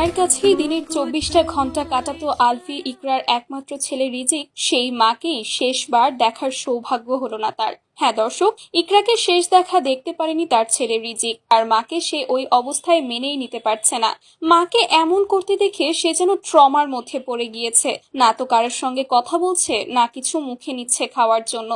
মায়ের কাছেই দিনের 24টা ঘন্টা কাটাতো আলফি ইকরার একমাত্র ছেলে রিজিক, সেই মাকেই শেষবার দেখার সৌভাগ্য হলো না তার। হ্যাঁ দর্শক, ইকরাকে শেষ দেখা দেখতে পারেনি তার ছেলে রিজিক, আর মাকে সে ওই অবস্থায় মেনেই নিতে পারছে না। মাকে এমন করতে দেখে সে যেন ট্রমার মধ্যে পড়ে গিয়েছে, না তো কারোর সঙ্গে কথা বলছে, না কিছু মুখে নিচ্ছে খাওয়ার জন্য।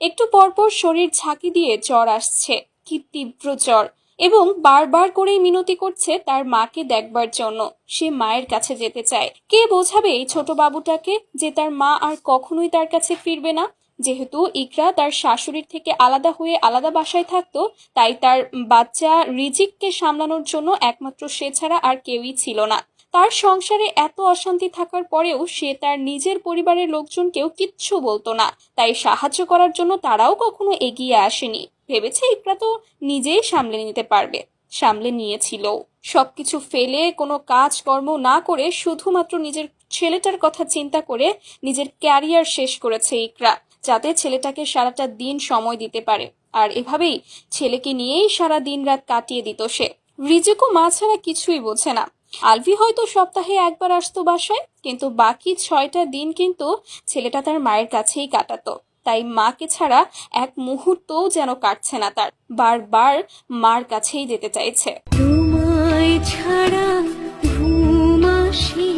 একটু পরপর শরীর ঝাঁকি দিয়ে জ্বর আসছে, কি তীব্র জ্বর, এবং বারবার করেই মিনতি করছে তার মাকে দেখবার জন্য। সে মায়ের কাছে যেতে চায়। কে বোঝাবে এই ছোট বাবুটাকে যে তার মা আর কখনোই তার কাছে ফিরবে না? যেহেতু ইকরা তার শাশুড়ির থেকে আলাদা হয়ে আলাদা বাসায় থাকতো, তাই তার বাচ্চা রিজিককে সামলানোর জন্য একমাত্র সে ছাড়া আর কেউই ছিল না। তার সংসারে এত অশান্তি থাকার পরেও সে তার নিজের পরিবারের লোকজনকেও কিচ্ছু বলতো না, তাই সাহায্য করার জন্য তারাও কখনো এগিয়ে আসেনি। ভেবেছে ইকরা তো নিজেই সামলে নিতে পারবে, সামলে নিয়েছিল। সবকিছু ফেলে কোনো কাজকর্ম না করে শুধুমাত্র নিজের ছেলেটার কথা চিন্তা করে নিজের ক্যারিয়ার শেষ করেছে ইকরা, যাতে ছেলেটাকে সারাটা দিন সময় দিতে পারে। আর এভাবেই ছেলেকে নিয়েই সারা দিন রাত কাটিয়ে দিত সে। রিজিকও মা ছাড়া কিছুই বোঝে না। আলভি হয়তো সপ্তাহে একবার আসতো বাসায়, কিন্তু বাকি 6টা দিন কিন্তু ছেলেটা তার মায়ের কাছেই কাটাতো। তাই মাকে ছাড়া এক মুহূর্তও যেন কাটছে না তার, বারবার মার কাছেই যেতে চাইছে। তোমায় ছাড়া ঘুম আসে